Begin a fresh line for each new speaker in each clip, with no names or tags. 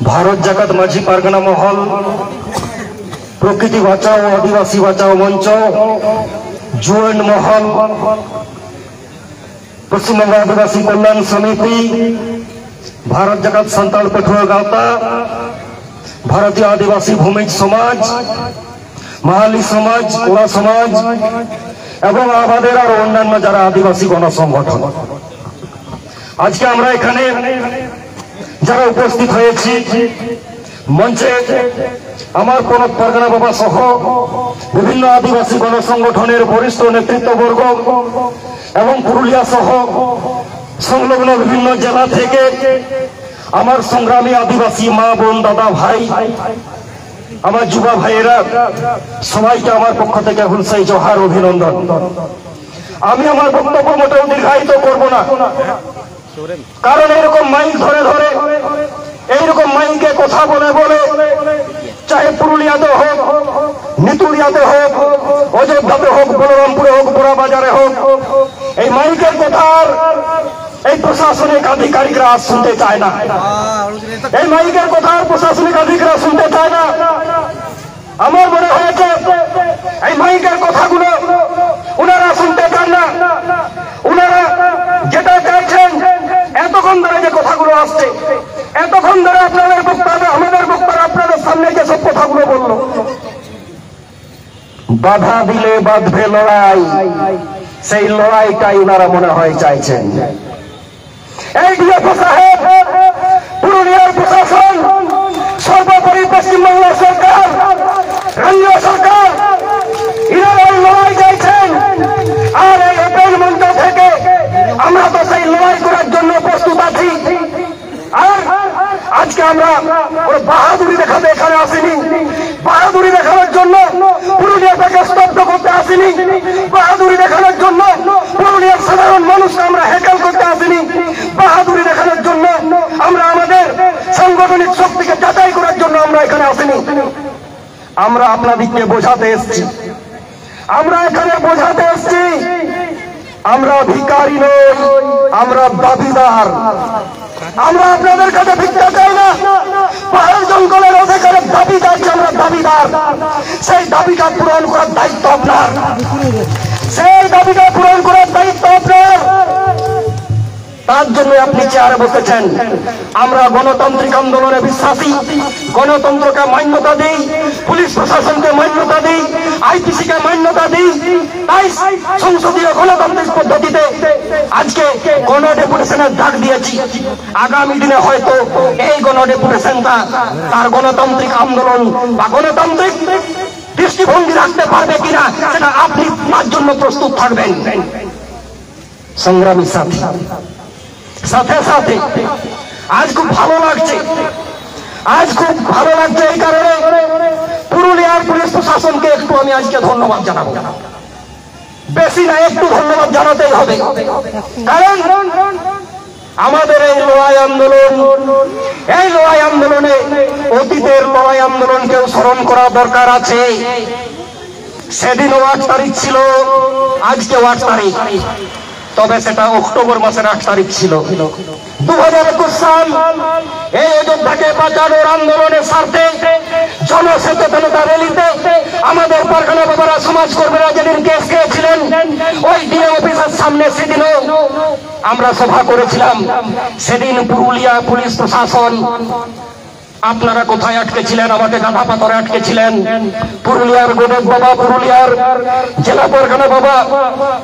ভারত জাকাত মাঝি পারগানা মহল, প্রকৃতি বাঁচাও আদিবাসী বাঁচাও মঞ্চ, জুয়েন্ট মহল, পশ্চিমবঙ্গ আদিবাসী কল্যাণ সমিতি, ভারত জাকাত সান্তাল পাঠুয়া গাঁওতা, ভারতীয় আদিবাসী ভূমিজ সমাজ, মাহালি সমাজ, কোড়া সমাজ এবং আমাদের আরো অন্যান্য যারা আদিবাসী গণসংগঠন, আজকে আমরা এখানে যারা উপস্থিত হয়েছি মঞ্চে আমার প্রণব পারগানা বাবা সহ বিভিন্ন আদিবাসী গণসংগঠনের বরিষ্ঠ নেতৃত্ববর্গ এবং পুরুলিয়া সহ সংলগ্ন বিভিন্ন জেলা থেকে আমার সংগ্রামী আদিবাসী মা বোন দাদা ভাই আমার যুবা ভাইয়েরা সবাইকে আমার পক্ষ থেকে হুলসাই জোহার অভিনন্দন। আমি আমার বক্তব্য মোটেও দীর্ঘায়িত করব না, কারণ এরকম মাইক ধরে ধরে এইরকম মাইকে কথা বলে বলে চাহে পুরুলিয়াতে হোক, নিতুড়িয়াতে হোক, অযোধ্যাতে হোক, বলরামপুরে হোক, বোরা বাজারে হোক, এই মাইকের কথার এই প্রশাসনিক আধিকারিকরা শুনতে চায় না। এই মাইকের কথা প্রশাসনিক আধিকারিকরা শুনতে চায় না। আমার মনে হয়েছে এই মাইকের কথাগুলো ওনারা শুনতে চান না। ওনারা যেটা চাইছেন, এতক্ষণ ধরে যে কথাগুলো আসছে, এতক্ষণ ধরে আপনাদের বক্তারা আমাদের বক্তারা আপনাদের সামনে যে সব কথাগুলো বললো, বাধা দিলে বাঁধবে লড়াই, সেই লড়াইটাই ওনারা মনে হয় চাইছেন। এই ডিএফও সাহেব, পুরুলিয়ার প্রশাসন, সর্বোপরি পশ্চিমবাংলার সরকার, কেন্দ্রীয় সরকার, এনারা লড়াই চাইছেন। আর এই ওপেন মঞ্চ থেকে আমরা তো সেই লড়াই করার জন্য প্রস্তুত আছি। আর আজকে আমরা ওর বাহাদুরি দেখাতে এখানে আসিনি, বাহাদুরি দেখানোর জন্য পুরুলিয়াটাকে স্তব্ধ করতে আসিনি, বাহাদুরি দেখানোর জন্য পুরুলিয়ার সাধারণ মানুষকে আমরা হেকেল করতে আসিনি, বাহাদুরি দেখানোর জন্য আমরা আমাদের সাংগঠনিক শক্তিকে যাচাই করার জন্য আমরা এখানে আসিনি। আমরা আপনাদেরকে বোঝাতে এসেছি, আমরা এখানে বোঝাতে এসেছি আমরা ভিখারি নই, আমরা দাবিদার। আমরা আপনাদের কাছে ভিক্ষা চাই না, পাহাড় জঙ্গলের অধিকারের দাবি চাইছি, আমরা দাবিদার। সেই দাবিটা পূরণ করার দায়িত্ব আপনার, সেই দাবিটা পূরণ করার দায়িত্ব আপনার। তার জন্য আপনি চেয়ারে বসেছেন। আমরা গণতান্ত্রিক আন্দোলনে বিশ্বাসী, গণতন্ত্রকে মান্যতা দিই, পুলিশ প্রশাসনকে মান্যতা দিই, আইপিসিকে মান্যতা দিই। তাই সংসদীয় গণতান্ত্রিক পদ্ধতিতে আজকে গণডেপুটেশনের ডাক দিয়েছি। আগামী দিনে হয়তো এই গণডেপুটেশনটা তার গণতান্ত্রিক আন্দোলন বা গণতান্ত্রিক দৃষ্টিভঙ্গি রাখতে পারবে কিনা সেটা আপনি তার জন্য প্রস্তুত থাকবেন। সংগ্রামী সাথী, সাথে সাথে আজ খুব ভালো লাগছে, আজ খুব ভালো লাগছে এই কারণে পুরুলিয়ার পুলিশ প্রশাসনকে একটু আমি আজকে ধন্যবাদ জানাবো। বেশি না, একটু ধন্যবাদ জানাতেই হবে। কারণ আমাদের এই লড়াই আন্দোলন, এই লড়াই আন্দোলনে অতীতের লড়াই আন্দোলনকেও স্মরণ করা দরকার আছে। সেদিনও 8 তারিখ ছিল, আজকে 8 তারিখ, তবে সেটা অক্টোবর মাসের 8 তারিখ ছিল। 2021 সাল এই অযোধ্যাকে বাঁচানোর আন্দোলনের স্বার্থে জনসচেতনতা র্যালিতে আমাদের পারগানা বাবারা, সমাজকর্মীরা যেদিন কেস খেয়েছিলেন ওই ডিএম অফিসের সামনে, সেদিনও আমরা সভা করেছিলাম। সেদিন পুরুলিয়া পুলিশ প্রশাসন, আপনারা কোথায় আটকে ছিলেন? আমাকে গাধা পাথরে আটকে ছিলেন। পুরুলিয়ার গণেশ বাবা, পুরুলিয়ার জেলা পারগানা বাবা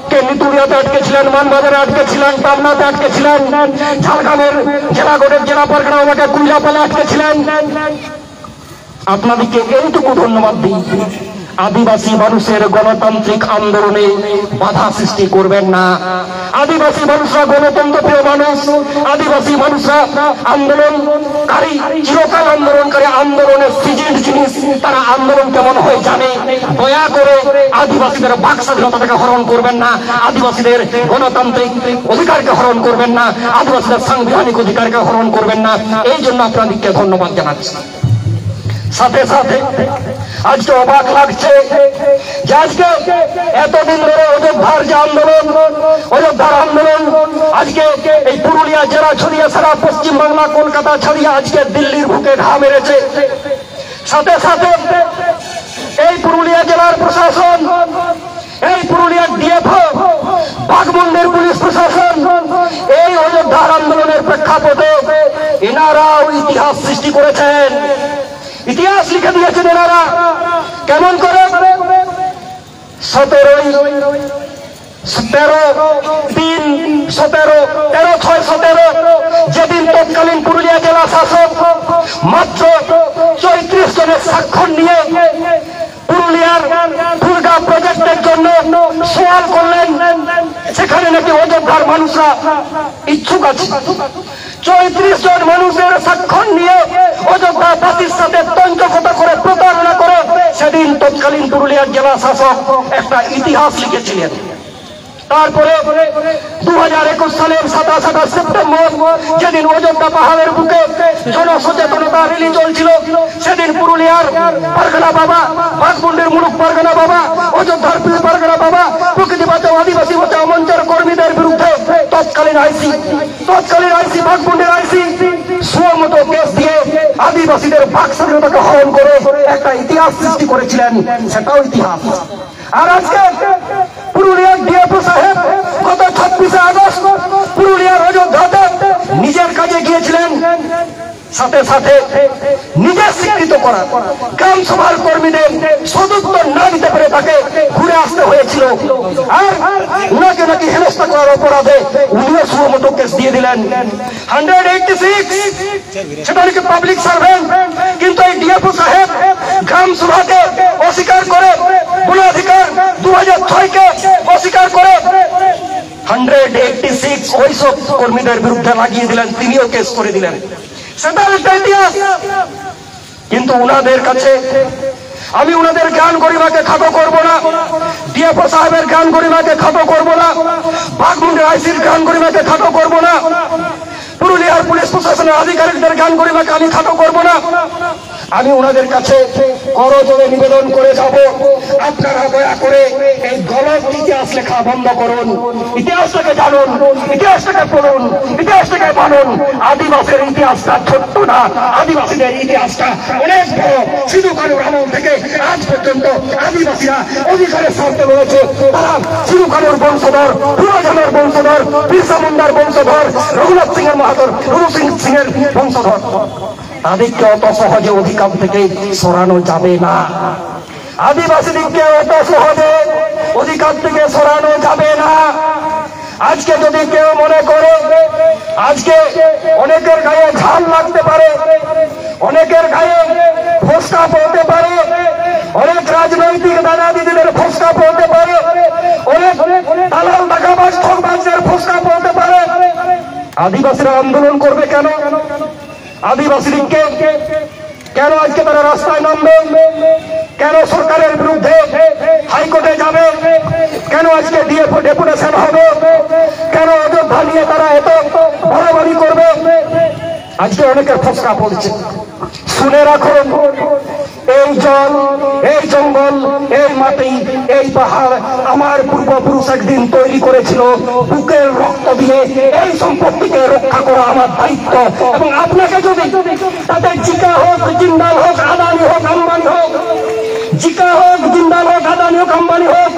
কে নিতুড়িয়াতে আটকে ছিলেন, মানবাজারে আটকে ছিলেন, পাবনাতে আটকে ছিলেন, ঝাড়গ্রামের জেলা গণেশ জেলা পারগানা বাবাকে কুইলাপালে আটকে ছিলেন। আপনাদেরকে এইটুকু ধন্যবাদ দিই, আদিবাসী মানুষের গণতান্ত্রিক আন্দোলনে বাধা সৃষ্টি করবেন না। আদিবাসী মানুষরা গণতন্ত্র প্রিয় মানুষ, আদিবাসী মানুষরা আন্দোলনকারী, চিরকাল আন্দোলনকারী, আন্দোলনের সিজন জিনিস, তারা আন্দোলন কেমন হয় জানে। দয়া করে আদিবাসীদের বাক স্বাধীনতাকে হরণ করবেন না, আদিবাসীদের গণতান্ত্রিক অধিকারকে হরণ করবেন না, আদিবাসীদের সাংবিধানিক অধিকারকে হরণ করবেন না। এই জন্য আপনাদেরকে ধন্যবাদ জানাচ্ছি। সাথে সাথে আজকে অবাক লাগছে যে আজকে এতদিন ধরে অযোধ্যার যে আন্দোলন, অযোধ্যার আন্দোলন আজকে এই পুরুলিয়া জেলা ছড়িয়ে সারা পশ্চিম বাংলা, কলকাতা ছড়িয়ে আজকে দিল্লির বুকে ঘা মেরেছে। সাথে সাথে এই পুরুলিয়া জেলার প্রশাসন, এই পুরুলিয়ার ডিএফও, বাঘমুন্ডির পুলিশ প্রশাসন এই অযোধ্যার আন্দোলনের প্রেক্ষাপটে এনারাও ইতিহাস সৃষ্টি করেছেন, ইতিহাস লিখে দিয়েছেন এনারা। কেমন করে? 13/6/17 যেদিন তৎকালীন পুরুলিয়া জেলা শাসক মাত্র 34 জনের স্বাক্ষর নিয়ে পুরুলিয়ার দুর্গা প্রজেক্টের জন্য সওয়াল করলেন, সেখানে নাকি অযোধ্যার মানুষরা ইচ্ছুক আছে। 34 জন মানুষের স্বাক্ষর নিয়ে অযোধ্যাবাসীর সাথে তঞ্চকতা করে, প্রতারণা করে সেদিন তৎকালীন পুরুলিয়ার জেলা শাসক একটা ইতিহাস লিখেছিলেন। তারপরে 2021 সালের 27 সেপ্টেম্বর যেদিন অযোধ্যা পাহাড়ের বুকে জনসচেতনতা র্যালি চলছিল, সেদিন পুরুলিয়ার পারগনা বাবা, বাঘমুন্ডির মুলুক পারগনা বাবা, অযোধ্যার পারগনা বাবা, প্রকৃতি বাঁচাও আদিবাসী বাঁচাও মঞ্চের কর্মীদের বিরুদ্ধে তৎকালীন আইসি বাঘমুন্ডির আইসি সুমতো কেস দিয়ে আদিবাসীদের বাক স্বাধীনতাকে হরণ করে একটা ইতিহাস সৃষ্টি করেছিলেন, সেটাও ইতিহাস। আর আজকে পুরুলিয়ার ডিএফও সাহেব গত 26 আগস্ট পুরুলিয়ার অযোধ্যাতে নিজের কাজে গিয়েছিলেন, সাথে সাথে নিজে স্বীকৃত করা গ্রাম সভার কর্মীদের সদুত্তর না দিতে পেরে তাকে ঘুরে আসতে হয়েছিল। আর উনাকে নাকি হেনস্থা করার অপরাধে উনিও সুমতো কেস দিয়ে দিলেন 186, সেটা নাকি পাবলিক সার্ভেন্ট। কিন্তু এই ডিএফও সাহেব গ্রাম সভাকে অস্বীকার করে, বনাধিকার 2006-কে অস্বীকার করে 186 ওইসব কর্মীদের বিরুদ্ধে লাগিয়ে দিলেন, তিনিও কেস করে দিলেন, সেটা একটা ইতিহাস। কিন্তু উনাদের কাছে আমি উনাদের জ্ঞান গরিমাকে খাটো করব না, ডিএফও সাহেবের জ্ঞান গরিমাকে খাটো করব না, বাঘমুন্ডির আইসির জ্ঞান গরিমাকে খাটো করব না, পুরুলিয়ার পুলিশ প্রশাসনের আধিকারিকদের জ্ঞান গরিমাকে আমি খাটো করব না। আমি ওনাদের কাছে করজোড়ে নিবেদন করে যাব, আপনারা দয়া করে এই গলত ইতিহাস লেখা বন্ধ করুন, ইতিহাসটাকে জানুন, ইতিহাসটাকে পড়ুন, ইতিহাসটাকে মানুন। আদিবাসীর ইতিহাসটা ছোট্ট না, আদিবাসীদের ইতিহাসটা অনেক বড়। সিধু কানুর আমল থেকে আজ পর্যন্ত আদিবাসীরা অধিকারের স্বার্থে রয়েছে। তারা সিধু কানুর বংশধর, পুরোজনের বংশধর, বিরসা মুন্ডার বংশধর, রঘুনাথ সিংহের মাহাতর, রঘু সিংহের বংশধর। তাদেরকে অত সহজে অধিকার থেকে সরানো যাবে না, আদিবাসীদেরকে অত সহজে অধিকার থেকে সরানো যাবে না। আজকে যদি কেউ মনে করে, আজকে অনেকের গায়ে ঝাল লাগতে পারে, অনেকের গায়ে ফোসকা পড়তে পারে, অনেক রাজনৈতিক দাদা দিদিদের ফোসকা পড়তে পারে, অনেক দালাল টাকাবাজ ঠকবাজদের ফোসকা পড়তে পারে। আদিবাসীরা আন্দোলন করবে কেন? আদিবাসীকে কেন আজকে তারা রাস্তায় নামবে? কেন সরকারের বিরুদ্ধে হাইকোর্টে যাবে? কেন আজকে ডিএফও ডেপুটেশন হবে? কেন অযোধ্যা নিয়ে তারা এত বাড়াবাড়ি করবে? আজকে অনেকের ফসকা পড়ছে। শুনে রাখুন, এই জল, এই জঙ্গল, এই মাটি, এই পাহাড় আমার পূর্বপুরুষ একদিন তৈরি করেছিল। বুকের রক্ত দিয়ে এই সম্পত্তিকে রক্ষা করা আমার দায়িত্ব। এবং আপনাকে যদি তাতে জিকা হোক, জিন্দাল হোক, আদানি হোক, আম্বানি হোক, জিকা হোক, জিন্দাল হোক, আদানি হোক, আম্বানি হোক,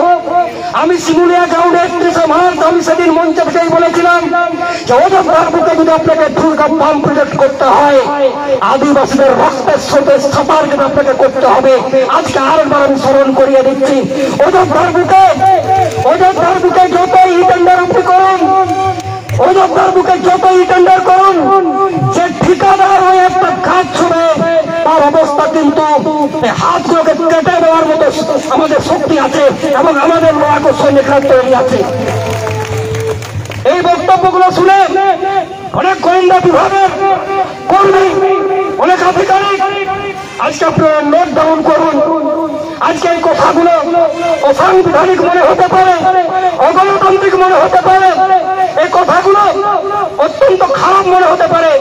আমি শিমুলিয়া গ্রাউন্ডে 31 মার্চ আমি সেদিন মঞ্চে থেকেই বলেছিলাম যে অযোধ্যার বুকে যদি আপনাকে দুর্গা পাম্প প্রজেক্ট করতে হয়, আদিবাসীদের রক্তের স্রোতে সাঁতার যদি আপনাকে করতে হবে। আজকে আরেকবার আমি স্মরণ করিয়ে দিচ্ছি, অযোধ্যার বুকে যতই টেন্ডার আপনি করুন, অযোধ্যার বুকে যতই টেন্ডার করুন, যে ঠিকাদার ওই একটা কাজ ছুড়ে তার অবস্থা কিন্তু হাতগুলোকে কেটে দেওয়ার মতো আমাদের শক্তি আছে এবং আমাদের লড়াকু সৈনিকরা তৈরি আছে। এই বক্তব্যগুলো শুনে অনেক গোয়েন্দা বিভাগের কর্মী, অনেক আধিকারিক আজকে আপনারা নোট ডাউন করুন। আজকে এই কথাগুলো অসাংবিধানিক মনে হতে পারে, অগণতান্ত্রিক মনে হতে পারে, এই কথাগুলো অত্যন্ত খারাপ মনে হতে পারে।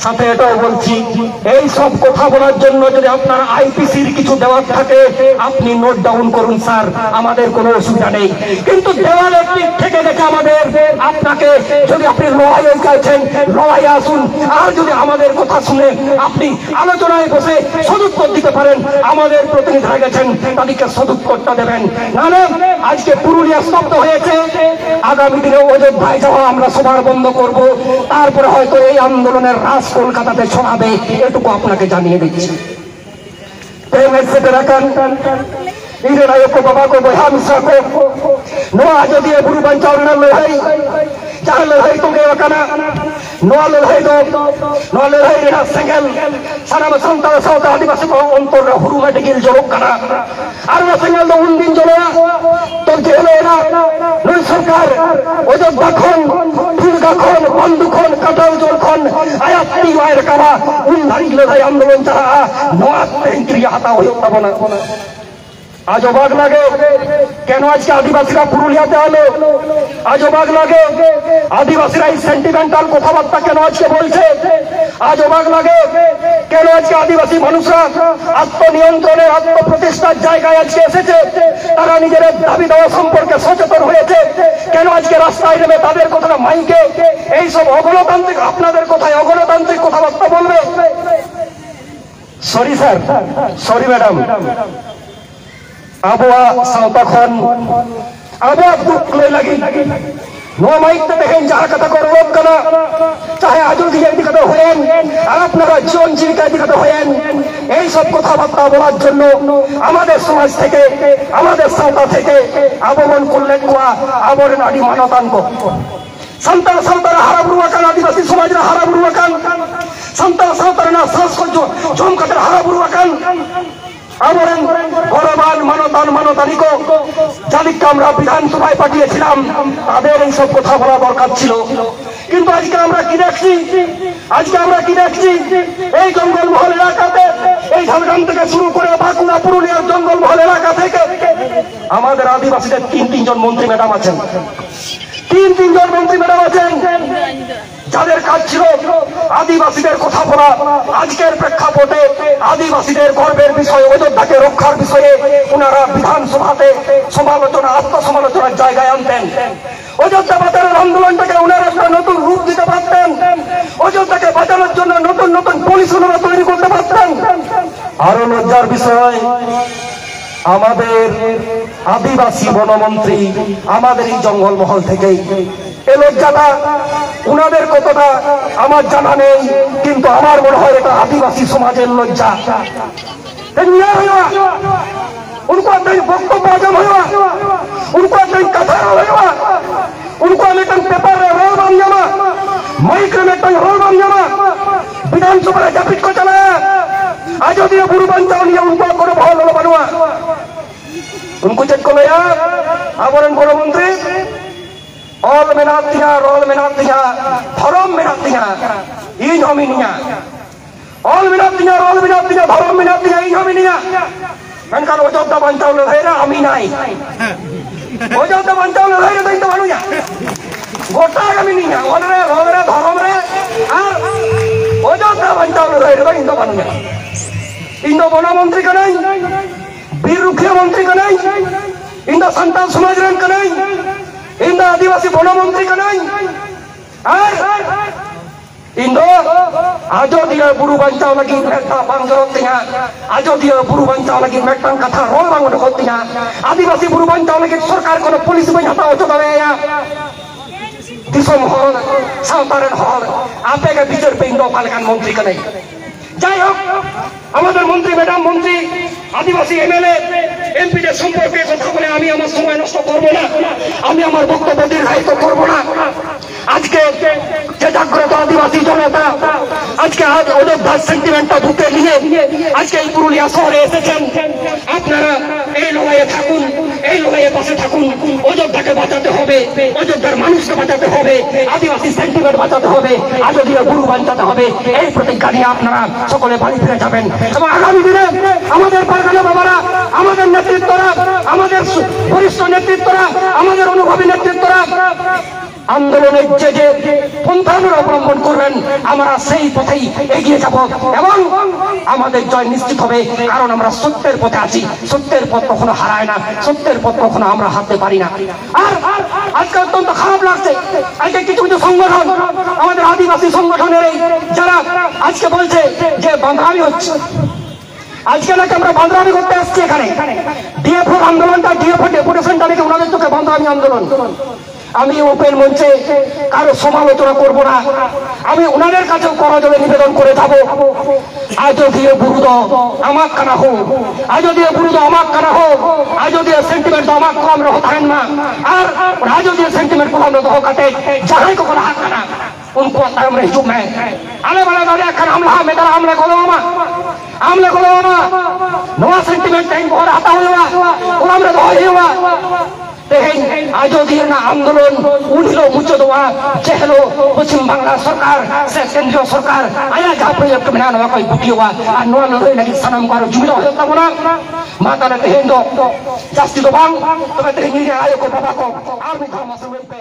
সাথে এটাও বলছি, এই সব কথা বলার জন্য যদি আপনার আইপিসির কিছু দেওয়ার থাকে আপনি নোট ডাউন করুন স্যার, আমাদের কোনো অসুবিধা নেই। কিন্তু দেওয়ালের দিক থেকে দেখে আমাদের আপনাকে যদি আপনি লড়াইয়ে চাইছেন লড়াইয়ে আসুন, আর যদি আমাদের কথা শুনে আপনি আলোচনায় বসে সদুত্তর দিতে পারেন, আমাদের প্রতিনিধিরা গেছেন তাদেরকে সদুত্তরটা দেবেন। নাহলে আজকে পুরুলিয়া স্তব্ধ হয়েছে, আগামী দিনে অযোধ্যায় যাওয়া আমরা সবার বন্ধ করব, তারপরে হয়তো এই আন্দোলনের রাস কলকাতাতে ছড়াবে, এটুকু আপনাকে জানিয়ে দিচ্ছি। প্রেমের সেটে রাখান Ire na yoko baba ko boy ham sa ko no ajo dia buru bancau na lehai jangan lehai tu gewa kana no lehai na sengel sana masanta sauta adivasi ko ontor na huru ma digil jorok kana ar na sengel do undin joloya to jelo na noi sarkar ojodda khon purga khon bandu khon katal jol khon ayat ti wair kana undhari lehai andolon chara no entry hata hoyo tabona आज अबाक लागे কেন আজকে আদিবাসীরা পুরুলিয়াতে এলো, আজ অবাক লাগে আদিবাসীরা এই সেন্টিমেন্টাল কথাবার্তা কেন আজকে বলছে, আজ অবাক লাগে কেন আজকে আদিবাসী মানুষরা আত্মনিয়ন্ত্রণের আত্মপ্রতিষ্ঠার জায়গায় আজকে এসেছে, তারা নিজেদের দাবি দেওয়া সম্পর্কে সচেতন হয়েছে, কেন আজকে রাস্তায় নেমে তাদের কথাটা মাইকে এইসব অগণতান্ত্রিক আপনাদের কথায় অগণতান্ত্রিক কথাবার্তা বলবে। Sorry sir, sorry madam, abuah sauta khon abuah duk le lagi no maik te dekhen jaha kata korlok kana chahe ajul diye dikata hoyen আপনারা জীবন জীবিকা দিকতে হয়েন, এই সব কথাবার্তা বলার জন্য আমাদের সমাজ থেকে আমাদের সাঁওতা থেকে আবমন করলেন কোয়া আবর নাডি মানতান কো santal sautara haraburuakan adivasi samajra haraburuakan santal sautara na sanskoj jom katar haraburuakan আমাদের গৌরবান মানতানিকো যাদেরকে আমরা বিধানসভায় পাঠিয়েছিলাম তাদের এই সব কথা বলা দরকার ছিল। কিন্তু আজকে আমরা কি দেখছি, এই জঙ্গলমহল এলাকাতে এই ঝাড়গ্রাম থেকে শুরু করে বাঁকুড়া পুরুলিয়ার জঙ্গলমহল এলাকা থেকে আমাদের আদিবাসীদের তিনজন মন্ত্রী ম্যাডাম আছেন, তিনজন মন্ত্রী ম্যাডাম আছেন যাদের কাজ ছিল আদিবাসীদের কথা বলা। আজকের প্রেক্ষাপটে আদিবাসীদের গর্বের বিষয় অযোধ্যাকে রক্ষার বিষয়ে ওনারা বিধানসভাতে সমালোচনা আত্মসমালোচনার জায়গায় আনতেন। অযোধ্যা বাঁচানোর আন্দোলনটাকে ওনারা একটা নতুন রূপ দিতে পারতেন, অযোধ্যাকে বাঁচানোর জন্য নতুন নতুন পুলিশ ওনারা তৈরি করতে পারতেন। আরো লজ্জার বিষয় আমাদের আদিবাসী বনমন্ত্রী আমাদের এই জঙ্গলমহল থেকে এই লজ্জাটা উনাদের কতটা আমার জানা নেই, কিন্তু আমার মনে হয় এটা আদিবাসী সমাজের লজ্জা। उनको नहीं वक्तव्य हजम हुआ, उनको नहीं कथा हुआ, उनको नहीं पेपर रोल बन जाना, माइक में नहीं रोल बन जाना, विधानसभा जापित को चलाया आज यदि बुरु बंचाओ नहीं उनको करो भाव लो बनवा उनको चेक को लिया आवरण बड़ो मंत्री ऑल मेनातिया रोल मेनातिया धर्म मेनातिया इन हमिनिया ऑल मेनातिया रोल मेनातिया धर्म मेनातिया इन हमिनिया menkan Ojodda bancau lehera ami nai Ojodda bancau lehera to into manunya gota kami niya onre romre dharomre ar Ojodda bancau lehera to into manunya indo bana mantri kanai bir rukhiya mantri kanai indo santal samaj ren kanai indo adivasi bana mantri kanai ar indo Ajodhia buru bancau lagi mereka banggarotinya Ajodhia buru bancau lagi mereka kata rol bangun dekotinya adivasi buru bancau lagi sarkar kono polis banyak tahu coba ya disom hall sautaran hall apa yang bicar pindo palikan menteri kanai যাই হোক আমাদের মন্ত্রী madam মন্ত্রী আদিবাসী MLA এমপিদের সম্পর্কে কথা বলে আমি আমার সময় নষ্ট করব না, আমি আমার বক্তব্য দীর্ঘায়িত করব না। আজকে যে জাগ্রত আদিবাসী জনতা আজকে অযোধ্যার সেন্টিমেন্টটা বুকে নিয়ে আজকে এই পুরুলিয়া শহরে এসেছেন, আপনারা এই লড়াইয়ে থাকুন, এই লড়াইয়ে পাশে থাকুন। অযোধ্যাকে বাঁচাতে হবে, অযোধ্যার মানুষকে বাঁচাতে হবে, আদিবাসী সেন্টিমেন্ট বাঁচাতে হবে, আজোদিয়া গুরু বাঁচাতে হবে। এই প্রতিজ্ঞা নিয়ে আপনারা সকলে বাড়ি ফিরে যাবেন এবং আগামী দিনে আমাদের পারগানা বাবারা, আমাদের নেতৃত্বরা, আমাদের বরিষ্ঠ নেতৃত্বরা, আমাদের অনুভবী নেতৃত্বরা আন্দোলনের যে পন্থাগুলো অবলম্বন করবেন আমরা সেই পথেই এগিয়ে যাব এবং আমাদের জয় নিশ্চিত হবে, কারণ আমরা সত্যের পথে আছি। সত্যের পথ কখনো হারায় না, সত্যের পথ কখনো আমরা হারতে পারি না। আর আজকে অত্যন্ত খারাপ লাগছে, আজকে কিছু কিছু সংগঠন, আমাদের আদিবাসী সংগঠনের যারা আজকে বলছে যে বাঁধরামি হচ্ছে, আজকে নাকি আমরা বাঁধরামি করতে আসছি এখানে। ডিএফও আন্দোলনটা, ডিএফও ডেপুটেশনটা নাকি ওনাদের চোখে বাঁধরামি আন্দোলন। আমি ওপেন মঞ্চে কারো সমালোচনা করব না, আমি ওনাদের কাছেও করজোড়ে নিবেদন করে যাব, আজও দিয়ে বুরুদ আমার কানা হোক, আজও দিয়ে বুরুদ আমার কানা হোক, আজও দিয়ে সেন্টিমেন্ট আমার কম রহ থাকেন না, আর আজও দিয়ে सेंटिमेंट को हम लोग कहते जहाँ को कहा करना उनको हम हिजूम है आने वाला दौर कर हमले को नवा सेंटिमेंट को आता हुआ हमले हुआ आजोदीर आंदोलन उठलो मुचो दोआ चेहलो पश्चिम बांग्ला सरकार से केंद्रीय सरकार आया जहाँ प्रोजेक्ट में ना कोई बुटियोगा और नवा लड़ाई लगी सनम करो जुमिलो होता बोला माता ने तेहें दो जास्ती तो बांग तो मैं तेहें आयो को बाबा को आर्मी का मसले पे